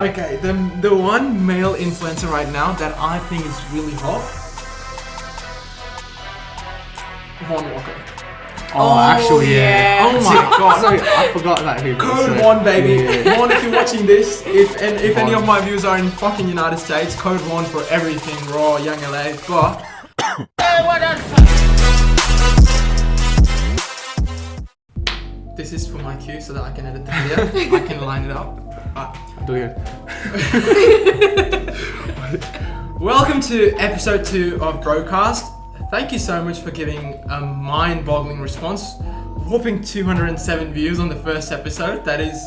Okay, the one male influencer right now that I think is really hot, Von Walker. Actually, yeah. Oh my god. Sorry, I forgot that he was. Code 1, baby. Yeah. 1, if you're watching this, if any of my views are in fucking United States, code 1 for everything, Raw, Young LA, but... This is for my cue so that I can edit the video. I can line it up. Do you? Welcome to episode 2 of Broadcast. Thank you so much for giving a mind-boggling response. Whopping 207 views on the first episode. That is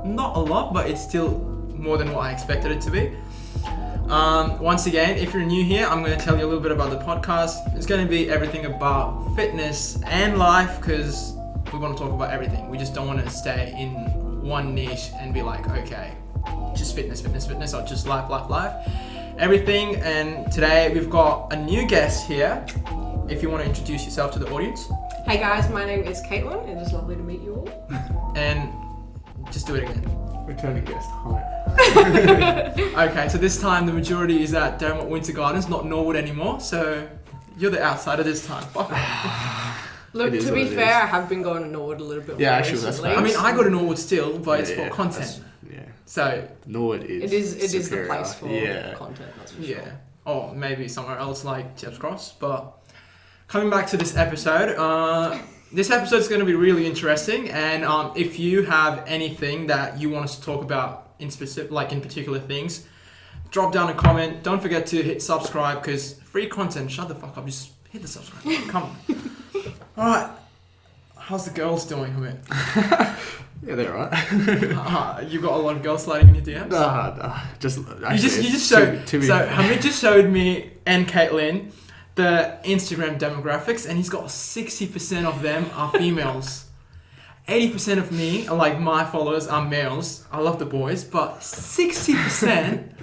not a lot, but it's still more than what I expected it to be. Once again, if you're new here, I'm going to tell you a little bit about the podcast. It's going to be everything about fitness and life because we want to talk about everything. We just don't want to stay in one niche and be like, okay, just fitness, or just life. Everything. And today we've got a new guest here. If you want to introduce yourself to the audience. Hey guys, my name is Caitlin. It is lovely to meet you all. And just do it again. Returning guest. Hi. Okay, so this time the majority is at Dermot Winter Gardens, not Norwood anymore. So you're the outsider this time. Fuck. Look, to be fair, I have been going to Norwood a little bit more actually, recently. that's I mean, I go to Norwood still, but it's for content. Yeah. So Norwood is. It is the superior. place for content. That's for sure. yeah, or maybe somewhere else like Chepps Cross. But coming back to this episode, this episode is going to be really interesting. And if you have anything that you want us to talk about in specific, like in particular things, drop down a comment. Don't forget to hit subscribe because free content. Shut the fuck up. Just hit the subscribe. Come on. All right. How's the girls doing, Hamit? Yeah, they're alright. You got a lot of girls sliding in your DMs. You just showed. So Hamit just showed me and Caitlin the Instagram demographics, and he's got 60% of them are females. 80% of me, like my followers, are males. I love the boys, but 60%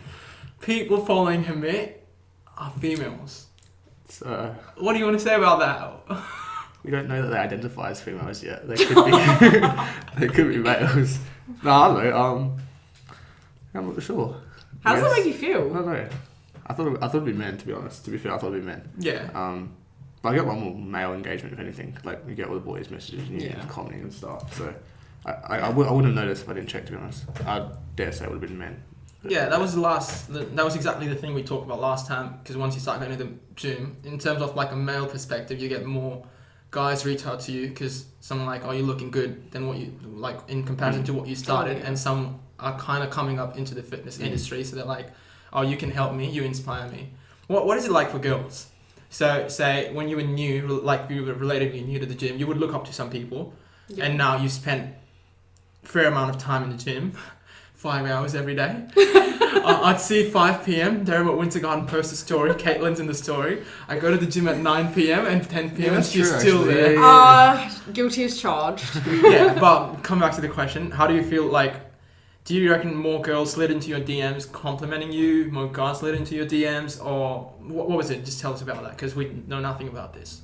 people following Hamit are females. So, what do you want to say about that? we don't know that they identify as females yet. They could be. They could be males. No, I don't know. I'm not sure. How does that make you I feel? don't know. I thought it'd be men. To be honest, to be fair, I thought it'd be men. Yeah. But I get one more male engagement, if anything. Like, you get all the boys messaging you and commenting and stuff. So, I wouldn't have noticed if I didn't check, to be honest. I dare say it would have been men. Yeah, that was that was exactly the thing we talked about last time. Because once you start going to the gym, in terms of like a male perspective, you get more guys reach out to you because some are like, oh, you're looking good than what you like in comparison to what you started, and some are kind of coming up into the fitness industry, so they're like, oh, you can help me, you inspire me. What is it like for girls? So say when you were new, like you were relatively new to the gym, you would look up to some people, and now you spent a fair amount of time in the gym, 5 hours every day. I'd see 5 p.m. Dermot Winter Garden post a story. Caitlin's in the story. I go to the gym at 9 p.m. and 10 p.m. and she's still there. Guilty as charged. Yeah, but come back to the question. How do you feel like, do you reckon more girls slid into your DMs complimenting you, more guys slid into your DMs, or what was it? Just tell us about that because we know nothing about this.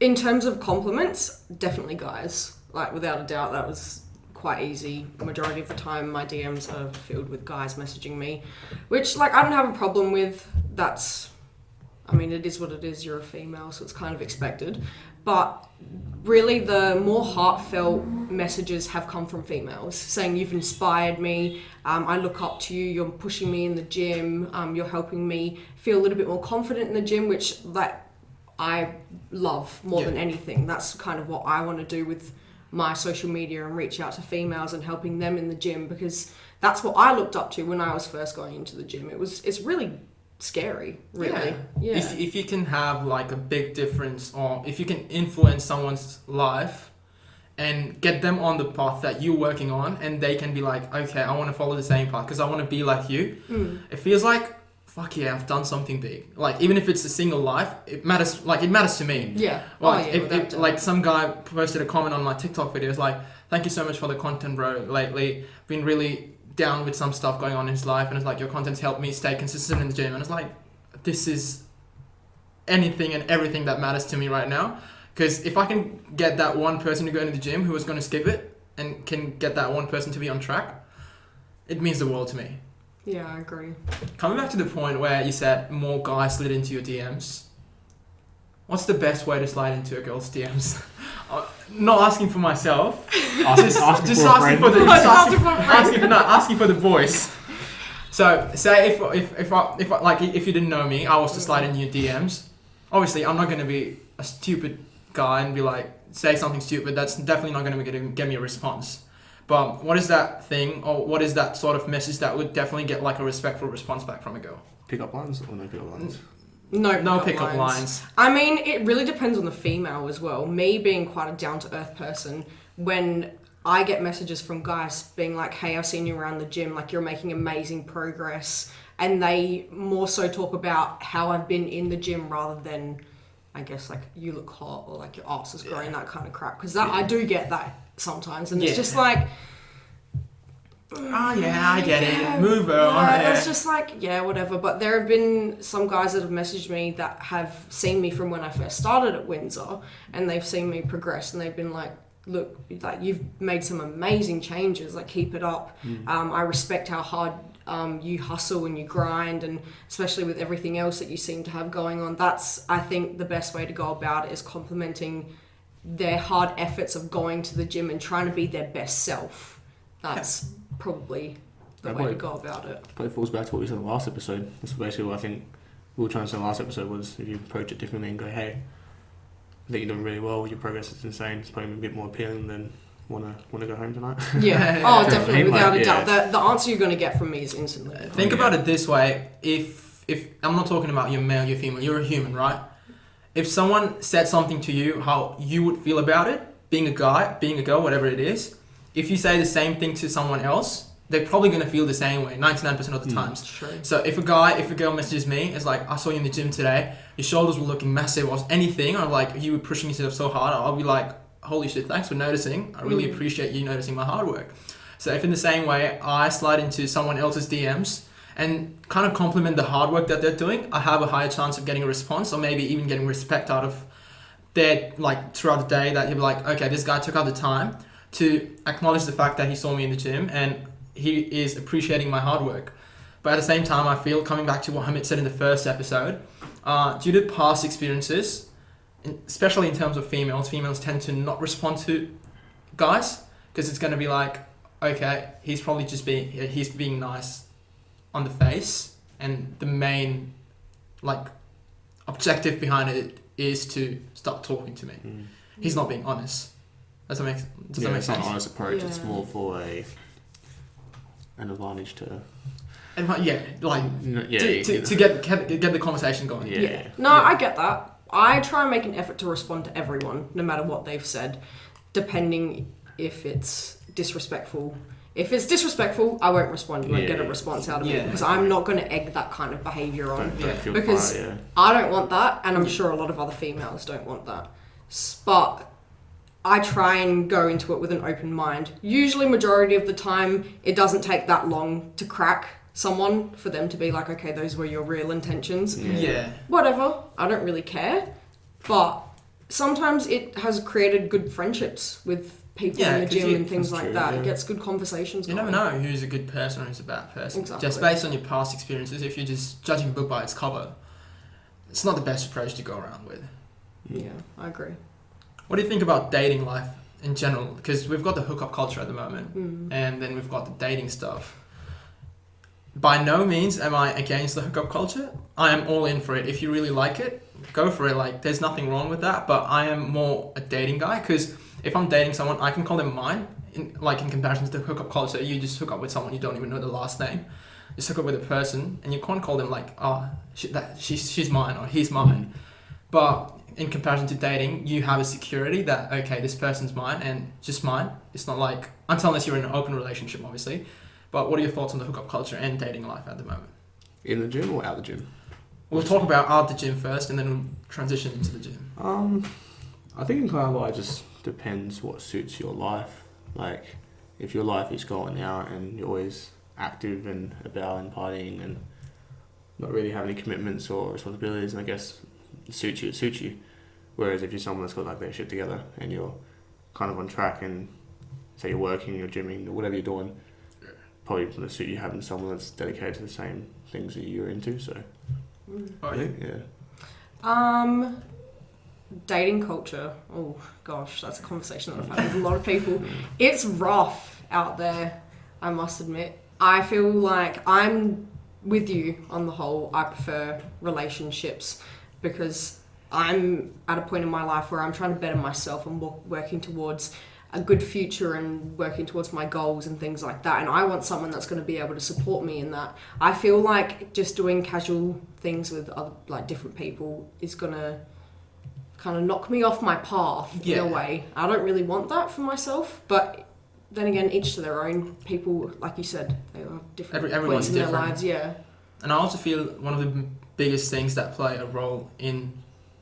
In terms of compliments, definitely guys. Like, without a doubt, that was quite easy. The majority of the time my DMs are filled with guys messaging me, which like I don't have a problem with. It is what it is. You're a female, so it's kind of expected. But really the more heartfelt messages have come from females saying you've inspired me, I look up to you, you're pushing me in the gym, you're helping me feel a little bit more confident in the gym, which I love more than anything. That's kind of what I want to do with my social media and reach out to females and helping them in the gym, because that's what I looked up to when I was first going into the gym. It's really scary, really. Yeah. If you can have like a big difference, or if you can influence someone's life and get them on the path that you're working on, and they can be like, okay, I want to follow the same path because I want to be like you. It feels like, fuck yeah, I've done something big. Like, even if it's a single life, it matters. Like, it matters to me. Yeah. Like, like some guy posted a comment on my TikTok videos like, thank you so much for the content, bro. Lately, been really down with some stuff going on in his life, and it's like, your content's helped me stay consistent in the gym. And it's like, this is anything and everything that matters to me right now. Because if I can get that one person to go into the gym who is going to skip it and can get that one person to be on track, it means the world to me. Yeah, I agree. Coming back to the point where you said more guys slid into your DMs, what's the best way to slide into a girl's DMs? Not asking for myself. Asking for the boys. So say if you didn't know me, I was to slide into your DMs. Obviously, I'm not going to be a stupid guy and be like, say something stupid. That's definitely not going to get me a response. But what is that thing, or what is that sort of message that would definitely get like a respectful response back from a girl? Pick-up lines or no pick-up lines? No pick-up lines. I mean, it really depends on the female as well. Me being quite a down-to-earth person, when I get messages from guys being like, hey, I've seen you around the gym, like you're making amazing progress, and they more so talk about how I've been in the gym rather than, I guess, like you look hot or like your ass is growing, that kind of crap. Because I do get that sometimes, and it's just like, oh yeah, I get it. Move on. Yeah, it's just like, yeah, whatever. But there have been some guys that have messaged me that have seen me from when I first started at Windsor, and they've seen me progress, and they've been like, look, like you've made some amazing changes, like keep it up. I respect how hard you hustle and you grind, and especially with everything else that you seem to have going on. That's, I think, the best way to go about it, is complimenting their hard efforts of going to the gym and trying to be their best self. That's probably the way to go about it. Probably falls back to what we said in the last episode. That's basically what I think we were trying to say in the last episode, was if you approach it differently and go, hey, I think you're doing really well, your progress is insane, it's probably a bit more appealing than want to go home tonight. Yeah. Oh, definitely, without a doubt. The answer you're going to get from me is instantly. Think about it this way. If I'm not talking about you're male, you're female, you're a human, right? If someone said something to you, how you would feel about it, being a guy, being a girl, whatever it is, if you say the same thing to someone else, they're probably going to feel the same way 99% of the times. True. So if a girl messages me, it's like, I saw you in the gym today, your shoulders were looking massive, or anything, or like you were pushing yourself so hard, I'll be like, holy shit, thanks for noticing. I really appreciate you noticing my hard work. So if in the same way I slide into someone else's DMs and kind of compliment the hard work that they're doing, I have a higher chance of getting a response, or maybe even getting respect out of their, like, throughout the day, that you'll be like, okay, this guy took out the time to acknowledge the fact that he saw me in the gym and he is appreciating my hard work. But at the same time, I feel, coming back to what Hamit said in the first episode, due to past experiences, especially in terms of females tend to not respond to guys, because it's going to be like, okay, he's probably just he's being nice on the face, and the main, like, objective behind it is to stop talking to me. He's not being honest. Does that make sense? It's not an honest approach. Yeah. It's more for an advantage to. To get the conversation going. Yeah. No, I get that. I try and make an effort to respond to everyone, no matter what they've said, depending if it's disrespectful. If it's disrespectful, I won't respond. You won't get a response out of it, because I'm not going to egg that kind of behaviour on. Because I don't want that, and I'm sure a lot of other females don't want that. But I try and go into it with an open mind. Usually, majority of the time, it doesn't take that long to crack someone for them to be like, okay, those were your real intentions. Yeah. Whatever. I don't really care. But sometimes it has created good friendships with people in the gym and things like that. It gets good conversations going. You never know who's a good person or who's a bad person. Exactly. Just based on your past experiences, if you're just judging a book by its cover, it's not the best approach to go around with. Yeah, I agree. What do you think about dating life in general? Because we've got the hookup culture at the moment, and then we've got the dating stuff. By no means am I against the hookup culture. I am all in for it. If you really like it, go for it. Like, there's nothing wrong with that. But I am more a dating guy, because if I'm dating someone, I can call them mine. In comparison to the hookup culture, you just hook up with someone, you don't even know the last name. You just hook up with a person, and you can't call them like, oh, she's mine or he's mine. But in comparison to dating, you have a security that, okay, this person's mine and just mine. It's not like, unless you're in an open relationship, obviously. But what are your thoughts on the hookup culture and dating life at the moment? In the gym or out the gym? We'll talk about out the gym first, and then we'll transition into the gym. I think in kind of like, just depends what suits your life. Like, if your life is going out and you're always active and about and partying and not really have any commitments or responsibilities, I guess it suits you. Whereas if you're someone that's got like their shit together and you're kind of on track, and say you're working, you're gymming, or whatever you're doing, probably going to suit you having someone that's dedicated to the same things that you're into. So I think, dating culture. Oh gosh, that's a conversation that I've had with a lot of people. It's rough out there, I must admit. I feel like I'm with you on the whole. I prefer relationships because I'm at a point in my life where I'm trying to better myself and working towards a good future and working towards my goals and things like that. And I want someone that's going to be able to support me in that. I feel like just doing casual things with other, like, different people is going to kind of knock me off my path in a way. I don't really want that for myself, but then again, each to their own. People, like you said, they have different points in their lives. Yeah. And I also feel one of the biggest things that play a role in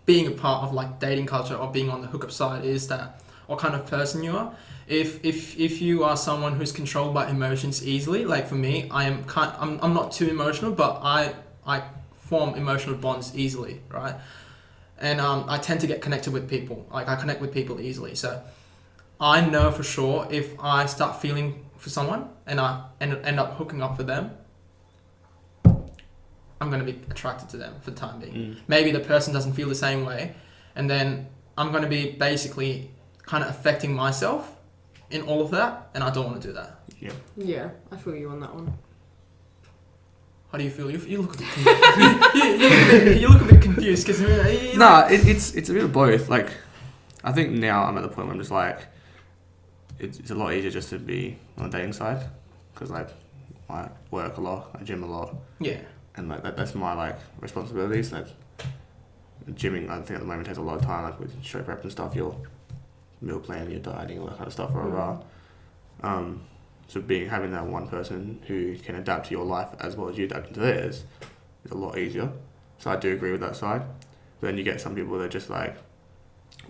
being a part of like dating culture or being on the hookup side is that what kind of person you are. If you are someone who's controlled by emotions easily, like for me, I'm not too emotional, but I form emotional bonds easily, right? And I tend to get connected with people. Like I connect with people easily. So I know for sure if I start feeling for someone and I end up hooking up with them, I'm going to be attracted to them for the time being. Maybe the person doesn't feel the same way, and then I'm going to be basically kind of affecting myself in all of that, and I don't want to do that. Yeah, I feel you on that one. How do you feel? You look a bit confused. you look a bit confused because it's a bit of both. Like, I think now I'm at the point where I'm just like, it's a lot easier just to be on the dating side because like I work a lot, I gym a lot. Yeah. And like that's my like responsibilities. Like gymming, I think at the moment takes a lot of time. Like with show prep and stuff, your meal plan, your dieting, all that kind of stuff. So having that one person who can adapt to your life as well as you adapt to theirs is a lot easier. So I do agree with that side. But then you get some people that just like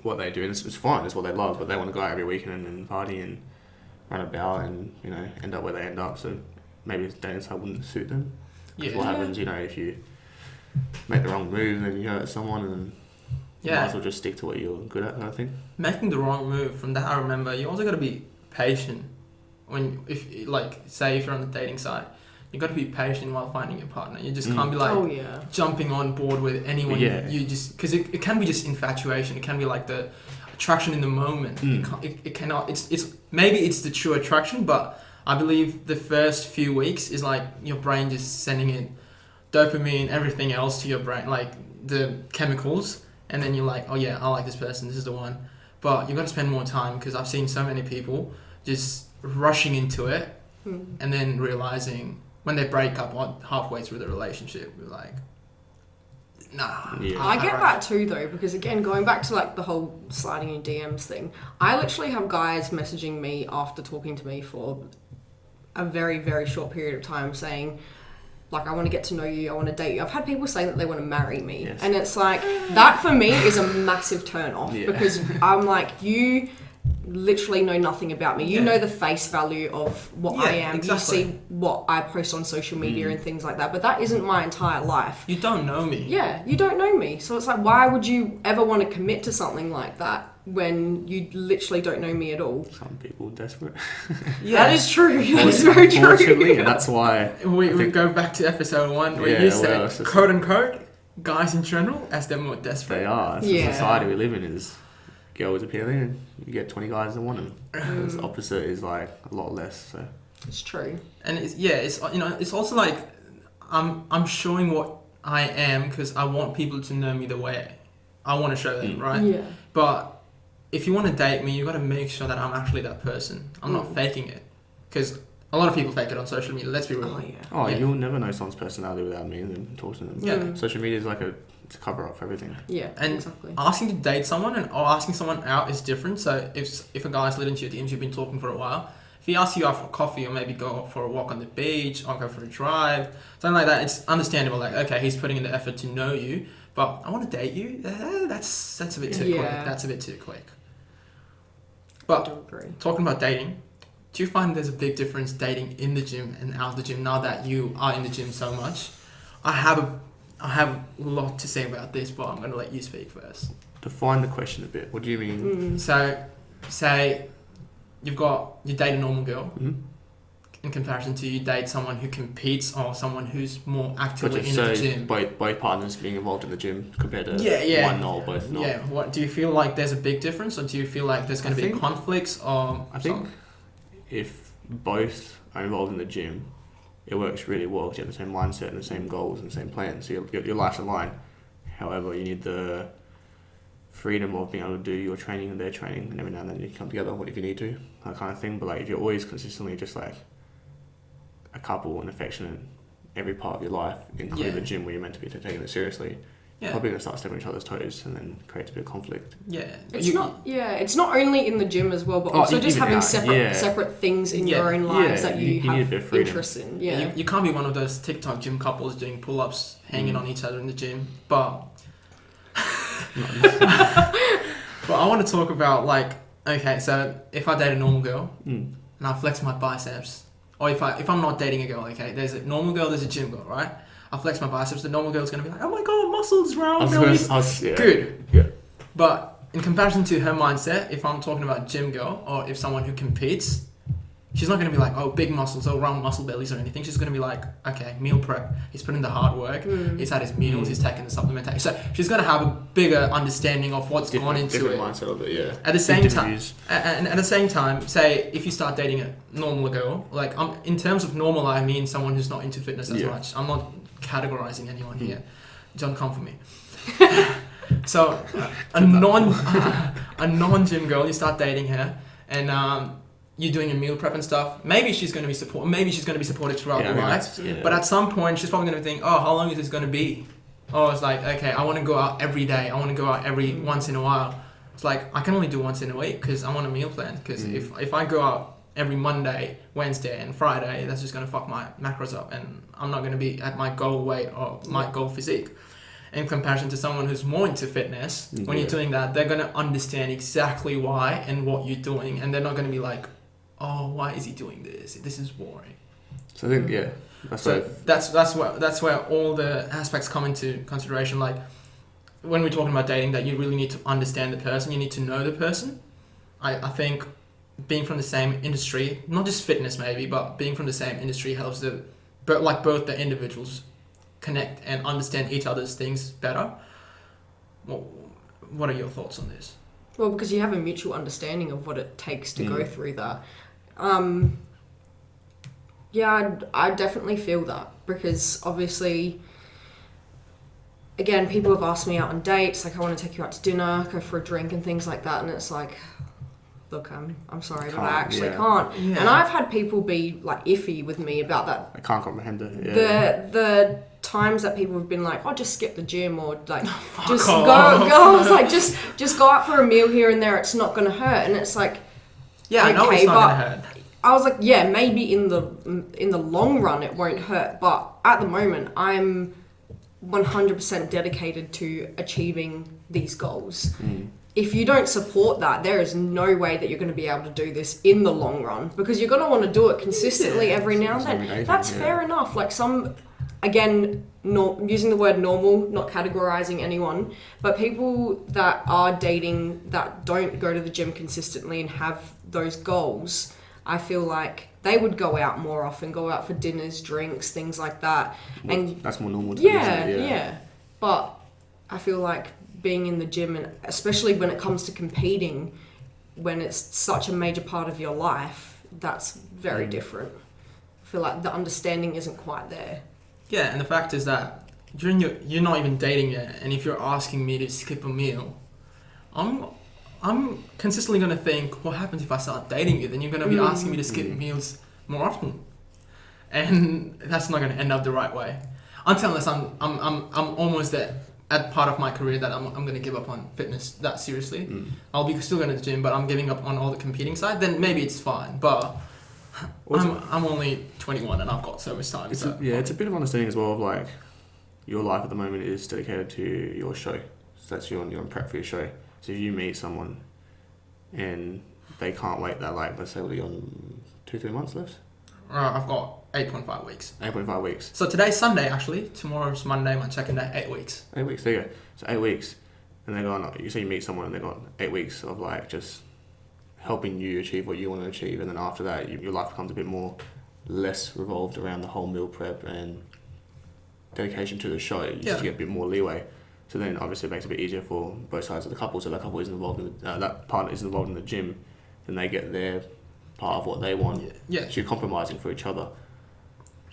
what they do, and it's fine, it's what they love, but they want to go out every weekend and party and run about and end up where they end up. So maybe the dating side wouldn't suit them. Yeah. What happens, if you make the wrong move, then you hurt someone, and then you might as well just stick to what you're good at, kind of thing. Making the wrong move, from that I remember, you also got to be patient. If you're on the dating side, you got to be patient while finding your partner. You just can't be jumping on board with anyone. Yeah. You just, because it can be just infatuation. It can be like the attraction in the moment. It cannot. It's maybe it's the true attraction, but I believe the first few weeks is like your brain just sending in dopamine, everything else to your brain, like the chemicals, and then you're like, oh yeah, I like this person, this is the one. But you've got to spend more time, because I've seen so many people just rushing into it and then realizing when they break up halfway through the relationship, we're like, nah. Yeah. I get that too though, because again, going back to like the whole sliding in DMs thing, I literally have guys messaging me after talking to me for a very, very short period of time saying, like, I want to get to know you, I want to date you. I've had people say that they want to marry me. Yes. And it's like, that for me is a massive turn off because I'm like, you literally know nothing about me. You know the face value of what I am. Exactly. You see what I post on social media and things like that, but that isn't my entire life. You don't know me. Yeah, you don't know me. So it's like, why would you ever want to commit to something like that when you literally don't know me at all? Some people are desperate. That is true. That is very true. Unfortunately, and that's why we go back to episode 1 where you said, quote unquote, guys in general, as they're more desperate. They are. It's the society we live in is girls appealing and you get 20 guys that want them. The opposite is like a lot less. So it's true. And it's also like I'm showing what I am because I want people to know me the way I want to show them, right? Yeah. But if you want to date me, you got to make sure that I'm actually that person. I'm not faking it, because a lot of people fake it on social media. Let's be real. You'll never know someone's personality without meeting them, talking to them. Yeah. Social media is like it's a cover up for everything. Yeah. And exactly. Asking to date someone or asking someone out is different. So if a guy's slid into your DMs, you've been talking for a while. If he asks you out for coffee or maybe go for a walk on the beach or go for a drive, something like that, it's understandable. Like, okay, he's putting in the effort to know you, but I want to date you. That's a bit too quick. That's a bit too quick. But talking about dating, do you find there's a big difference dating in the gym and out of the gym now that you are in the gym so much? I have a lot to say about this, but I'm going to let you speak first. Define the question a bit. What do you mean? So, say you date a normal girl. in comparison to you date someone who competes or someone who's more actively Gotcha. in So the gym? both partners being involved in the gym compared to one or both not. Yeah. What do you feel like? There's a big difference, or do you feel like there's going to be conflicts? Or I think if both are involved in the gym, it works really well because you have the same mindset and the same goals and the same plans. So your life's aligned. However, you need the freedom of being able to do your training and their training, and every now and then you can come together if you need to, that kind of thing. But like if you're always consistently just like a couple and affectionate every part of your life, including the gym where you're meant to be taking it seriously, you're probably going to start stepping on each other's toes and then creates a bit of conflict. It's not only in the gym as well, but also just having separate things in your own lives that you have interest in. You can't be one of those TikTok gym couples doing pull-ups hanging on each other in the gym, but but I want to talk about like, okay, so if I date a normal girl and I flex my biceps, or if I'm not dating a girl, okay, there's a normal girl, there's a gym girl, right? I flex my biceps, the normal girl's gonna be like, oh my god, muscles, round bellies, good. Yeah. But in comparison to her mindset, if I'm talking about gym girl or if someone who competes, she's not gonna be like, oh, big muscles or round muscle bellies or anything. She's gonna be like, okay, meal prep. He's put in the hard work. He's had his meals. He's taken the supplementation. So she's gonna have a bigger understanding of what's gone into it. Mindset of it, yeah. At the same time, and at the same time, say if you start dating a normal girl, like in terms of normal, I mean someone who's not into fitness as much. I'm not categorizing anyone here. Don't come for me. So a non-gym girl, you start dating her, and you're doing your meal prep and stuff. Maybe she's going to be supported throughout your life. But at some point, she's probably going to think, oh, how long is this going to be? Oh, it's like, okay, I want to go out every day. I want to go out every once in a while. It's like, I can only do once in a week because I'm on a meal plan. Because if I go out every Monday, Wednesday, and Friday, that's just going to fuck my macros up, and I'm not going to be at my goal weight or my goal physique. In comparison to someone who's more into fitness, when you're doing that, they're going to understand exactly why and what you're doing, and they're not going to be like, oh, why is he doing this? This is boring. So I think that's where all the aspects come into consideration. Like when we're talking about dating, that you really need to understand the person, you need to know the person. I think being from the same industry, not just fitness maybe, but being from the same industry helps both the individuals connect and understand each other's things better. What are your thoughts on this? Well, because you have a mutual understanding of what it takes to go through that. I definitely feel that, because obviously, again, people have asked me out on dates, like I want to take you out to dinner, go for a drink and things like that, and it's like, look, I'm sorry, but I actually can't. Yeah. And I've had people be like iffy with me about that. I can't comprehend it. Yeah. The times that people have been like, oh, just skip the gym, or like just go. I was like, just go out for a meal here and there. It's not going to hurt. And it's like, yeah, okay, I know it's not going to hurt. I was like, yeah, maybe in the long run it won't hurt, but at the moment I'm 100% dedicated to achieving these goals. If you don't support that, there is no way that you're going to be able to do this in the long run, because you're going to want to do it consistently every now and then. That's fair enough. Like again, using the word normal, not categorizing anyone, but people that are dating that don't go to the gym consistently and have those goals, I feel like they would go out more often, go out for dinners, drinks, things like that. And that's more normal to yeah. But I feel like being in the gym, and especially when it comes to competing, when it's such a major part of your life, that's very different. I feel like the understanding isn't quite there. Yeah, and the fact is that you're not even dating yet, and if you're asking me to skip a meal, I'm consistently going to think, what happens if I start dating you? Then you're going to be asking me to skip meals more often, and that's not going to end up the right way. Unless I'm almost at part of my career that I'm going to give up on fitness that seriously. I'll be still going to the gym, but I'm giving up on all the competing side. Then maybe it's fine. But I'm only 21 and I've got so much time. It's a bit of understanding as well of like your life at the moment is dedicated to your show. So that's you're on prep for your show. So if you meet someone and they can't wait that, like, let's say, what are you on 2-3 months left? I've got 8.5 weeks. 8.5 weeks. So today's Sunday, actually. Tomorrow's Monday, my check-in day, 8 weeks. 8 weeks, there you go. So 8 weeks. And they're going, you say you meet someone and they've got 8 weeks of like just helping you achieve what you want to achieve. And then after that, your life becomes a bit more less revolved around the whole meal prep and dedication to the show. You just get a bit more leeway. So then obviously it makes it a bit easier for both sides of the couple. So that couple isn't involved in that partner isn't involved in the gym, then they get their part of what they want. Yeah. So you're compromising for each other.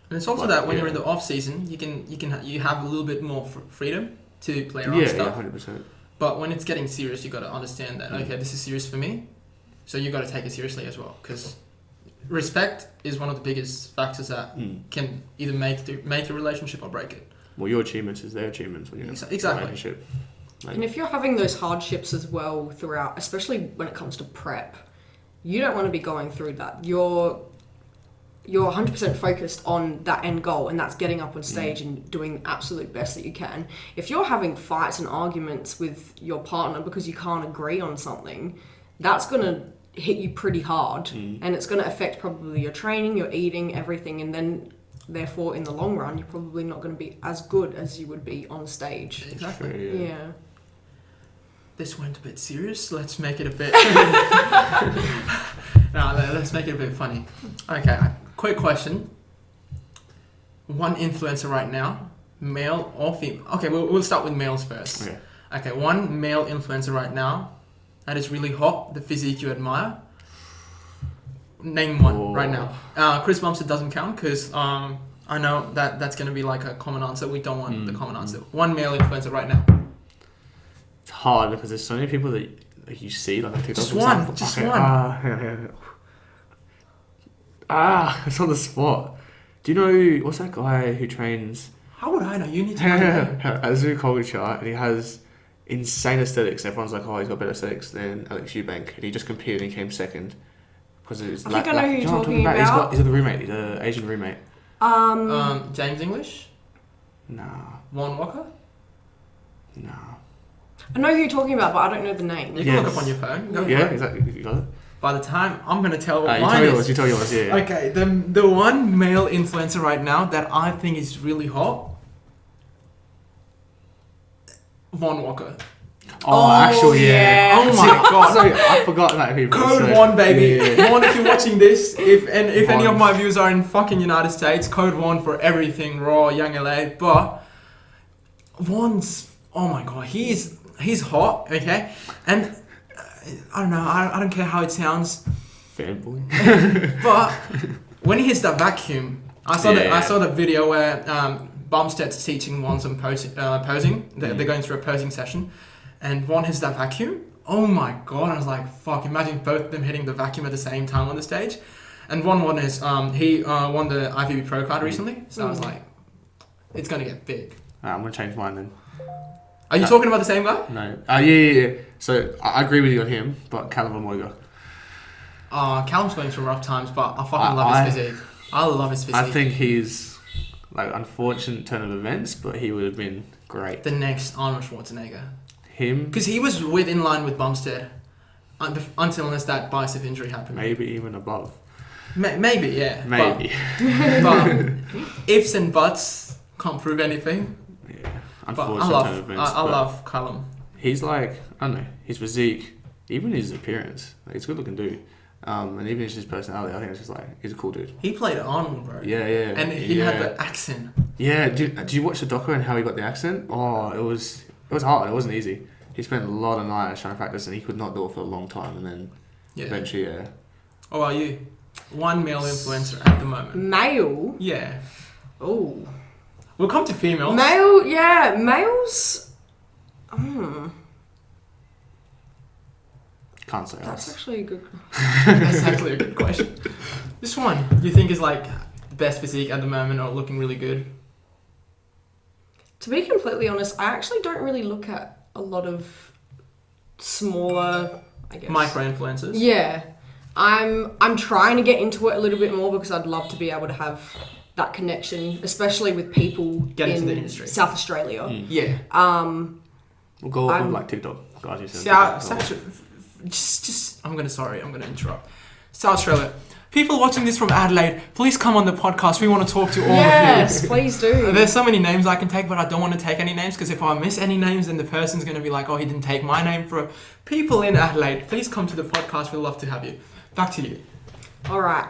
And it's also that when you're in the off season, you have a little bit more freedom to play around stuff. Yeah, 100%. But when it's getting serious, you got to understand that okay, this is serious for me, so you got to take it seriously as well. Because respect is one of the biggest factors that can either make the relationship or break it. Well, your achievements is their achievements when you're in a relationship. Like, and if you're having those hardships as well throughout, especially when it comes to prep, you don't want to be going through that. You're 100% focused on that end goal, and that's getting up on stage and doing the absolute best that you can. If you're having fights and arguments with your partner because you can't agree on something, that's going to hit you pretty hard, and it's going to affect probably your training, your eating, everything, and then therefore in the long run you're probably not going to be as good as you would be on stage. Exactly. True, Yeah. This went a bit serious. Let's make it a bit let's make it a bit funny. Okay, quick question. One influencer right now, male or female? Okay, we'll start with males first. Okay, one male influencer right now that is really hot, the physique you admire. Name one right now. Chris Bumstead doesn't count because I know that's going to be like a common answer. We don't want the common answer. One male influencer right now. it's hard because there's so many people that you see like on TikTok. Just one. It's on the spot. Do you know what's that guy who trains? How would I know? You need to know. Azu Culture, and he has insane aesthetics. Everyone's like, oh, he's got better aesthetics than Alex Eubank, and he just competed and he came second. Because it's I think I know who you're talking about. He's got the roommate, the Asian roommate. James English? Nah. Vaughn Walker? Nah. I know who you're talking about, but I don't know the name. You can look up on your phone. Go for it. Exactly. You got it. By the time I'm going to tell what mine is. You tell yours, yeah. Okay, the one male influencer right now that I think is really hot, Vaughn Walker. Actually, yeah. Oh my god. Sorry, I forgot that people. Code Vaughn, baby. Vaughn, if you're watching this, if any of my views are in fucking United States, code Vaughn for everything, Raw, Young LA. But Vaughn's, oh my god, he's hot, okay? And I don't know, I don't care how it sounds. Fanboy. But when he hits that vacuum, I saw the video where Bumstead's teaching Vaughn some posing. They're going through a posing session. And Vaughn hits that vacuum. Oh my god! I was like, "Fuck!" Imagine both of them hitting the vacuum at the same time on the stage. And Vaughn won he won the IFBB Pro card recently. So I was like, "It's gonna get big." I'm gonna change mine then. Are you talking about the same guy? No. Yeah. So I agree with you on him, but Callum Amoiga. Callum's going through rough times, but I fucking love his physique. I love his physique. I think he's like unfortunate turn of events, but he would have been great. The next Arnold Schwarzenegger. Him? Because he was in line with Bumstead unless that bicep injury happened. Maybe even above. Maybe, yeah. Maybe. But ifs and buts can't prove anything. Yeah. But Unfortunate I love Callum. He's like, I don't know, his physique, even his appearance, like, he's a good looking dude. And even his personality, I think it's just like, he's a cool dude. He played Arnold, bro. Yeah. And he had the accent. Yeah, did you watch the doco and how he got the accent? Oh, it was hard, it wasn't easy. He spent a lot of nights trying to practice and he could not do it for a long time, and then eventually, Oh, are you? One male influencer at the moment. Male? Yeah. Oh. We'll come to females. Male, yeah. Males? Can't say That's us. actually a good... That's actually a good question. This one, do you think is like the best physique at the moment or looking really good? To be completely honest, I actually don't really look at a lot of smaller, I guess. Micro-influencers? Yeah. I'm trying to get into it a little bit more because I'd love to be able to have that connection, especially with people into the in industry. South Australia. Yeah. We'll go off with like TikTok guys. You said I'm gonna interrupt. South Australia. People watching this from Adelaide, please come on the podcast. We want to talk to all of you. Yes, please do. There's so many names I can take, but I don't want to take any names because if I miss any names, then the person's going to be like, oh, he didn't take my name. For people in Adelaide, please come to the podcast. We'd love to have you. Back to you. All right.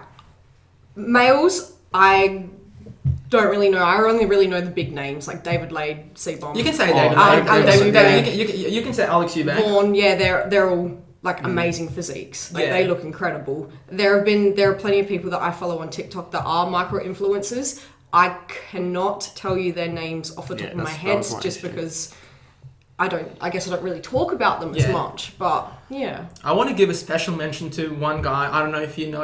Males, I don't really know. I only really know the big names like David Lade, C-Bomb. You can say David. You can say Alex Eubank. Vaughn, yeah, they're all like amazing physiques. Like they look incredible. There are plenty of people that I follow on TikTok that are micro influencers. I cannot tell you their names off the top of my head just because I guess I don't really talk about them as much, but yeah. I want to give a special mention to one guy. I don't know if you know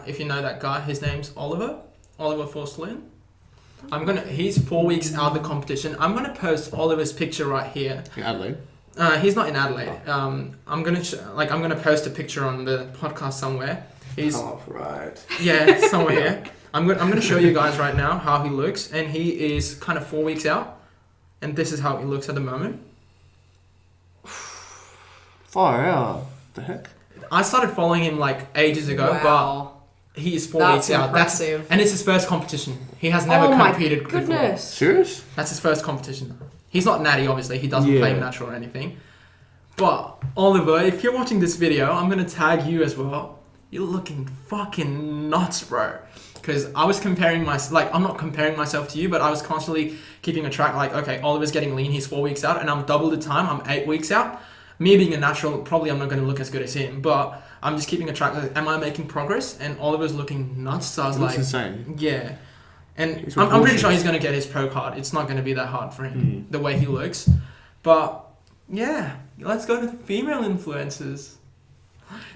if you know that guy. His name's Oliver Forslin. He's 4 weeks out of the competition. I'm gonna post Oliver's picture right here. In Adelaide? He's not in Adelaide. I'm gonna post a picture on the podcast somewhere. He's right. Yeah, somewhere here. I'm gonna show you guys right now how he looks, and he is kind of 4 weeks out, and this is how he looks at the moment. Far out. The heck? I started following him like ages ago, but he is 4 weeks out. Impressive. And it's his first competition. He has never competed before. Serious? That's his first competition. He's not natty, obviously. He doesn't play natural or anything. But Oliver, if you're watching this video, I'm gonna tag you as well. You're looking fucking nuts, bro. Because I was comparing I'm not comparing myself to you, but I was constantly keeping a track. Like, okay, Oliver's getting lean. He's 4 weeks out, and I'm double the time. I'm 8 weeks out. Me being a natural, probably I'm not going to look as good as him, but I'm just keeping a track. Like, am I making progress? And Oliver's looking nuts. So I was like, insane. Yeah. And I'm pretty sure he's going to get his pro card. It's not going to be that hard for him, the way he looks. But yeah, let's go to the female influencers.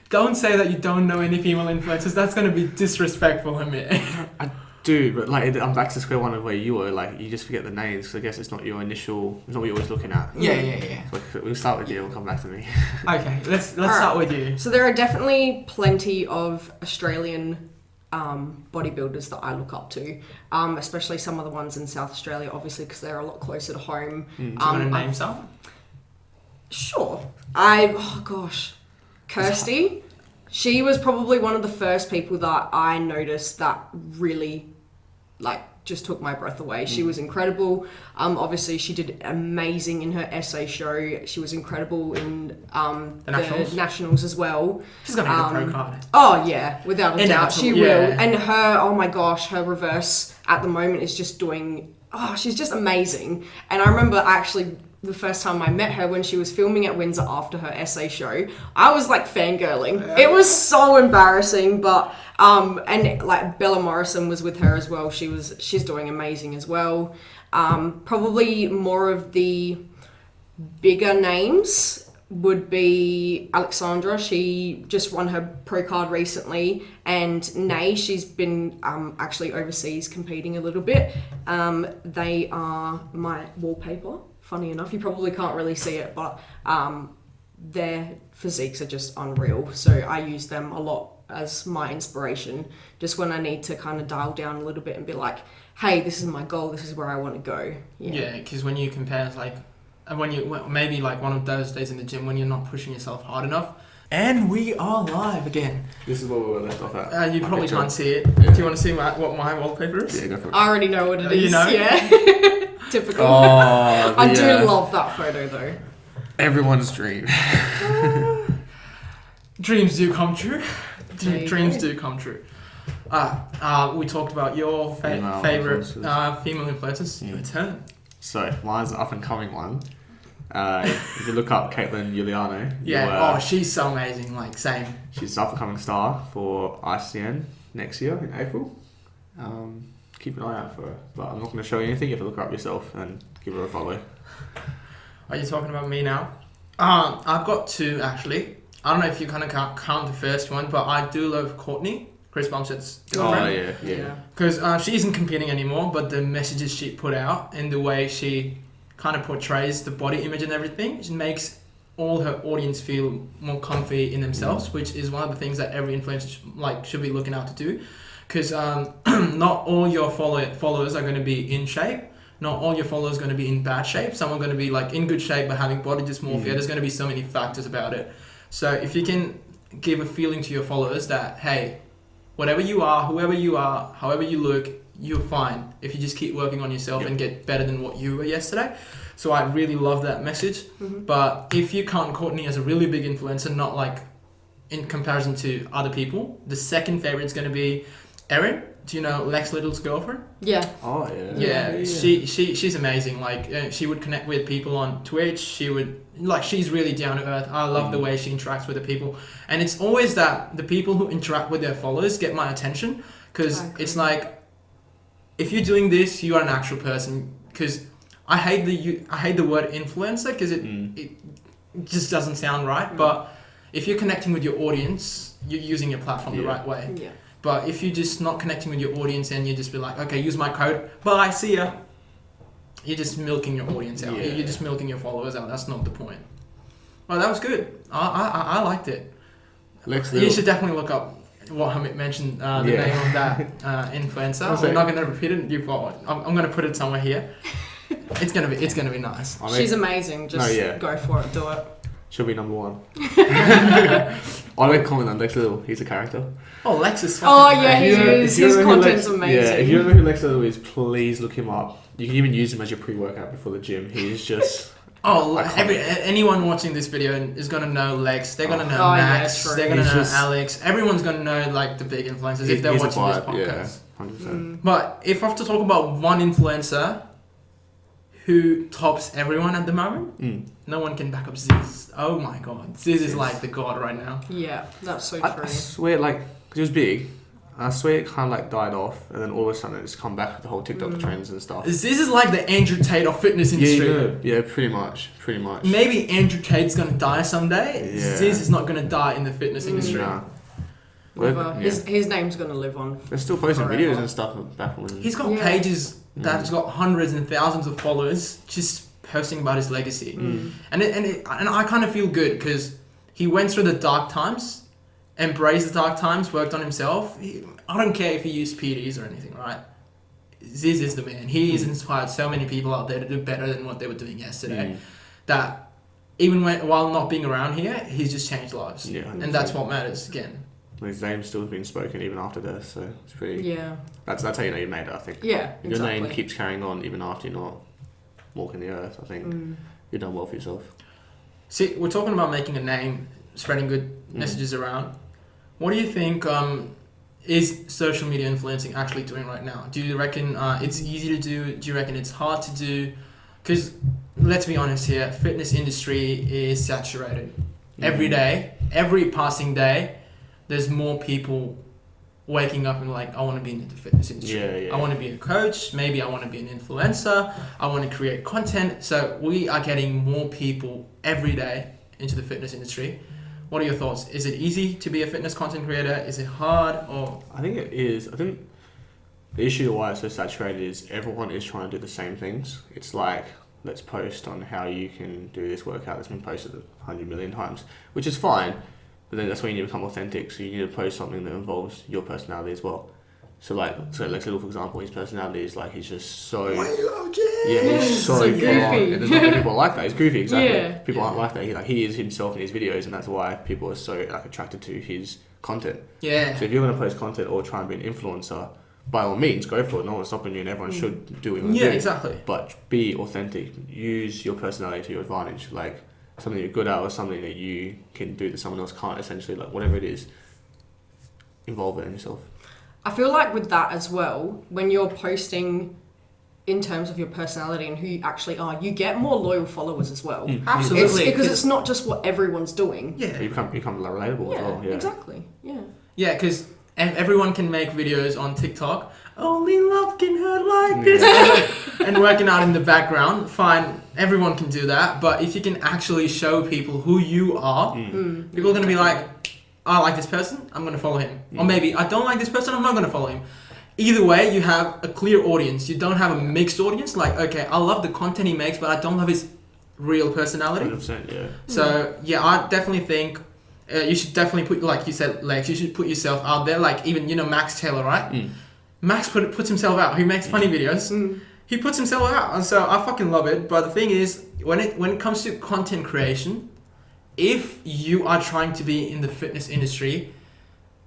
Don't say that you don't know any female influencers. That's going to be disrespectful, Hamit. I do, but like I'm back to square one of where you were. Like you just forget the names. Because I guess it's not what you're always looking at. Yeah. So we'll start with you. We'll come back to me. Okay, let's start with you. So there are definitely plenty of Australian bodybuilders that I look up to, especially some of the ones in South Australia, obviously because they're a lot closer to home. Do you want to name some? Sure. Kirsty. She was probably one of the first people that I noticed that really, just took my breath away. She was incredible. Obviously, she did amazing in her essay show. She was incredible in the Nationals as well. She's going to get a pro card. Oh, yeah, without a doubt. She will. And her reverse at the moment is just doing... she's just amazing. And I remember actually... the first time I met her when she was filming at Windsor after her essay show, I was fangirling. It was so embarrassing, but and Bella Morrison was with her as well. She's doing amazing as well. Probably more of the bigger names would be Alexandra. She just won her pro card recently, and Nay, she's been actually overseas competing a little bit. They are my wallpaper. Funny enough, you probably can't really see it, but their physiques are just unreal. So I use them a lot as my inspiration, just when I need to kind of dial down a little bit and be like, hey, this is my goal, this is where I want to go. Yeah, because when you compare, maybe one of those days in the gym when you're not pushing yourself hard enough. And we are live again. This is what we were left off at. You probably can't see it. Yeah. Do you want to see what my wallpaper is? Yeah, go for it. I already know what it is. You know? Yeah. Typical. I do love that photo though. Everyone's dream. Dreams do come true. Dreams do come true. We talked about your favorite female influencers. Your turn. So mine's an up and coming one. If you look up Caitlin Giuliano, she's so amazing. Same. She's an up and coming star for ICN next year in April. Keep an eye out for her, but I'm not going to show you anything. You have to look her up yourself and give her a follow. Are you talking about me now? I've got two actually. I don't know if you kind of count the first one, but I do love Courtney, Chris Bumstead's girlfriend. Oh yeah. Because she isn't competing anymore, but the messages she put out and the way she kind of portrays the body image and everything, it makes all her audience feel more comfy in themselves, which is one of the things that every influencer should be looking out to do. Because not all your followers are going to be in shape. Not all your followers are going to be in bad shape. Some are going to be in good shape but having body dysmorphia. There's going to be so many factors about it. So if you can give a feeling to your followers that, hey, whatever you are, whoever you are, however you look, you're fine if you just keep working on yourself and get better than what you were yesterday. So I really love that message. But if you count Courtney as a really big influencer, not in comparison to other people, the second favorite is going to be Erin, do you know Lex Little's girlfriend? Yeah. Oh yeah. Yeah, she's amazing. Like she would connect with people on Twitch. She's really down to earth. I love the way she interacts with the people, and it's always that the people who interact with their followers get my attention, because it's like, if you're doing this, you are an actual person. Because I hate the word influencer, because it just doesn't sound right. But if you're connecting with your audience, you're using your platform the right way. Yeah. But if you're just not connecting with your audience and you just be like, okay, use my code, bye, see ya. You're just milking your audience out. Yeah. You're just milking your followers out. That's not the point. Well, that was good. I liked it. You should definitely look up what Hamit mentioned, the name of that influencer. We're not going to repeat it. I'm going to put it somewhere here. It's gonna be nice. She's amazing. Just go for it. Do it. She'll be number one. I won't comment on Lex Little. He's a character. Oh, Lex is he is. His content's amazing. Yeah, if you don't know who Lex Little is, please look him up. You can even use him as your pre-workout before the gym. He's just... anyone watching this video is gonna know Lex. They're gonna know Max. They're gonna know Alex. Everyone's gonna know like the big influencers if they're watching this podcast. Yeah, 100%. But if I have to talk about one influencer who tops everyone at the moment, no one can back up Ziz. Oh my god, Ziz is like the god right now. Yeah, that's so true. I swear, like, 'cause it was big. I swear it kind of like died off, and then all of a sudden it's come back with the whole TikTok trends and stuff. Ziz is like the Andrew Tate of fitness industry. Yeah, pretty much. Maybe Andrew Tate's gonna die someday. Yeah. Ziz is not gonna die in the fitness industry. Nah. His name's gonna live on. They're still posting videos and stuff back when. He's got pages that's got hundreds and thousands of followers just posting about his legacy, and I kind of feel good because he went through the dark times, embraced the dark times, worked on himself. I don't care if he used PDs or anything, right? Ziz is the man. He has inspired so many people out there to do better than what they were doing yesterday. That even while not being around here, he's just changed lives. Yeah, and that's what matters again. His name's still being spoken even after death, so it's pretty. Yeah. That's how you know you made it. I think. Yeah. If your name keeps carrying on even after you're not walking the earth, I think you've done well for yourself. See, we're talking about making a name, spreading good messages around. What do you think is social media influencing actually doing right now? Do you reckon it's easy to do? Do you reckon it's hard to do? Because let's be honest here, fitness industry is saturated. Every day, every passing day, there's more people waking up and like, I want to be in the fitness industry. I want to be a coach. Maybe I want to be an influencer. I want to create content. So we are getting more people every day into the fitness industry. What are your thoughts? Is it easy to be a fitness content creator? Is it hard? Or I think it is. I think the issue why it's so saturated is everyone is trying to do the same things. It's like, let's post on how you can do this workout that's been posted 100 million times, which is fine. But then that's when you need to become authentic. So you need to post something that involves your personality as well. So Lex Little, for example, his personality is like he's just so he's so goofy. And there's not many people like that. He's goofy, exactly. People aren't like that. He is himself in his videos, and that's why people are so like attracted to his content. Yeah. So if you're going to post content or try and be an influencer, by all means, go for it. No one's stopping you, and everyone should do what you want to do. Yeah, exactly. But be authentic. Use your personality to your advantage. Like something you're good at or something that you can do that someone else can't. Essentially, like whatever it is, involve it in yourself. I feel like with that as well, when you're posting in terms of your personality and who you actually are, you get more loyal followers as well. Absolutely. Because it's not just what everyone's doing. Yeah. You become relatable as well. Yeah, exactly. Yeah. Yeah, because everyone can make videos on TikTok. Only love can hurt like this. And working out in the background, fine. Everyone can do that. But if you can actually show people who you are, people are going to be like, I like this person, I'm going to follow him. Or maybe, I don't like this person, I'm not going to follow him. Either way, you have a clear audience. You don't have a mixed audience. Like, okay, I love the content he makes, but I don't love his real personality. 100%, yeah. So, yeah, I definitely think you should definitely put, like you said, Lex, you should put yourself out there. Like, even, Max Taylor, right? Max puts himself out. He makes funny videos. He puts himself out. And so, I fucking love it. But the thing is, when it comes to content creation, if you are trying to be in the fitness industry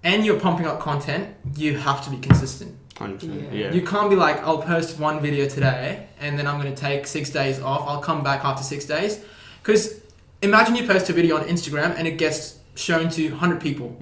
and you're pumping out content, you have to be consistent. 100%. Yeah. You can't be like, I'll post one video today and then I'm going to take 6 days off. I'll come back after 6 days. Because imagine you post a video on Instagram and it gets shown to 100 people.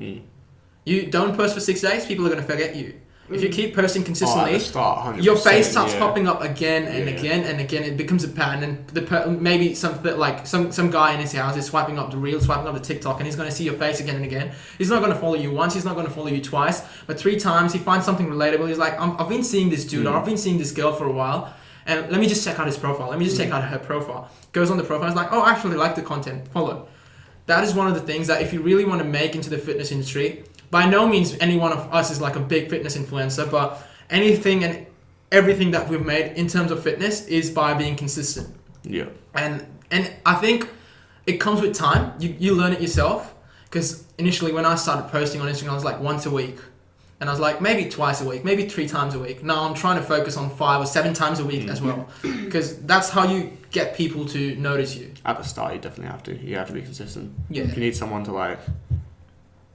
You don't post for 6 days, people are going to forget you. If you keep posting At consistently, the start, 100%, your face starts yeah. popping up again and Yeah. again and again. It becomes a pattern, and maybe something like some guy in his house is swiping up the reel, swiping up the TikTok, and he's going to see your face again and again. He's not going to follow you once, he's not going to follow you twice, but 3 times he finds something relatable. He's like, I've been seeing this dude, or I've been seeing this girl for a while, and let me just check out his profile. Let me just check out her profile. Goes on the profile, it's like, oh, I actually like the content. Follow. That is one of the things that if you really want to make into the fitness industry, by no means any one of us is like a big fitness influencer, but anything and everything that we've made in terms of fitness is by being consistent. Yeah. And I think it comes with time. You learn it yourself. Because initially when I started posting on Instagram, I was like once a week. And I was like maybe twice a week, maybe 3 times a week. Now I'm trying to focus on 5 or 7 times a week as well. Because that's how you get people to notice you. At the start, you definitely have to. You have to be consistent. Yeah. You need someone to like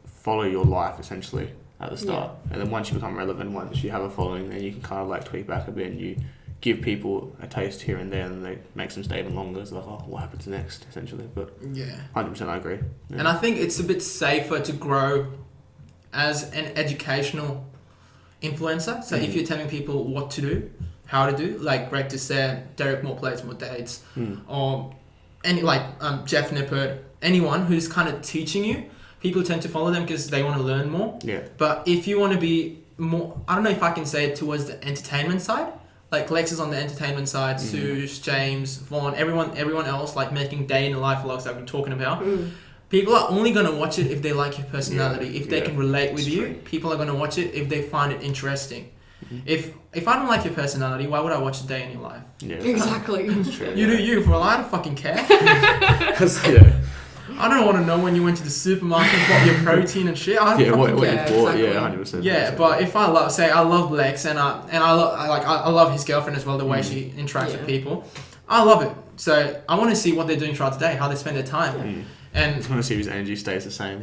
follow your life essentially at the start, and then once you become relevant, once you have a following, then you can kind of like tweak back a bit, and you give people a taste here and there, and they makes them stay even longer. It's like, oh, what happens next, essentially. But Yeah. 100%, I agree. Yeah. And I think it's a bit safer to grow as an educational influencer. So if you're telling people what to do, how to do, like Greg just said, Derek more plays, more dates, or any like Jeff Nippert, anyone who's kind of teaching you, people tend to follow them because they want to learn more. Yeah. But if you want to be more, I don't know if I can say it towards the entertainment side. Like Lex is on the entertainment side, Suze, James, Vaughn, everyone else, like making day in the life vlogs that we're talking about. People are only going to watch it if they like your personality, if they can relate with you. People are going to watch it if they find it interesting. If I don't like your personality, why would I watch a day in your life? Yeah. Exactly. That's true. You do you, for I don't fucking care. Yeah. I don't want to know when you went to the supermarket and bought your protein and shit. I don't Yeah, what fucking you care. bought, exactly. yeah, 100%. Yeah, but if I love Lex and I love his girlfriend as well, the way she interacts with people, I love it. So I want to see what they're doing throughout the day, how they spend their time, I and just want to see if his energy stays the same.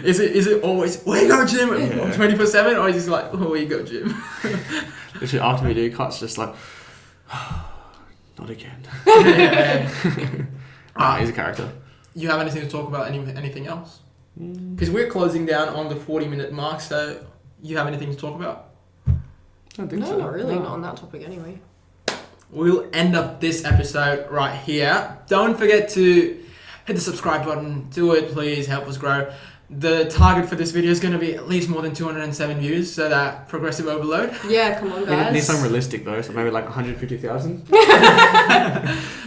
is it always we go gym 24/7, or is it like we go gym? Literally, after we do cuts, just like, not again. He's a character. You have anything to talk about? Anything else? Because we're closing down on the 40-minute mark, so you have anything to talk about? I don't think No, so. not really. Not on that topic anyway. We'll end up this episode right here. Don't forget to hit the subscribe button. Do it, please. Help us grow. The target for this video is going to be at least more than 207 views, so that progressive overload. Yeah, come on, guys. Need something realistic though, so maybe like 150,000.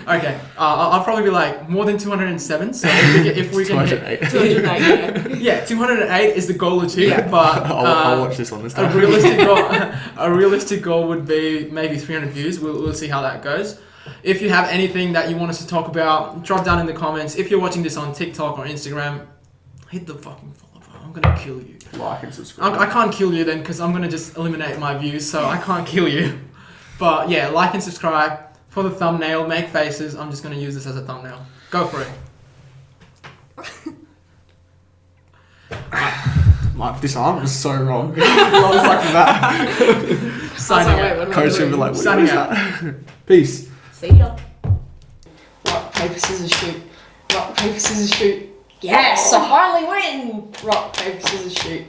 Okay, I'll probably be like more than 207. So if we can hit 208. yeah, 208 is the goal achieved. Yeah. But I'll watch this one this time. a realistic goal would be maybe 300 views. We'll see how that goes. If you have anything that you want us to talk about, drop down in the comments. If you're watching this on TikTok or Instagram, hit the fucking follow button. I'm gonna kill you. Like and subscribe. I can't kill you then because I'm gonna just eliminate my views, so I can't kill you. But yeah, like and subscribe. For the thumbnail, make faces. I'm just gonna use this as a thumbnail. Go for it. This arm is so wrong. I was like that. Signing wait, out. what am I Coach will doing? be like, what Signing is out. that? Peace. See ya. Rock, paper, scissors, shoot. Rock, paper, scissors, shoot. Yes, I finally win! Rock, paper, scissors, shoot.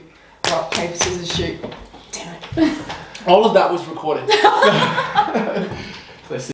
Rock, paper, scissors, shoot. Damn it. All of that was recorded.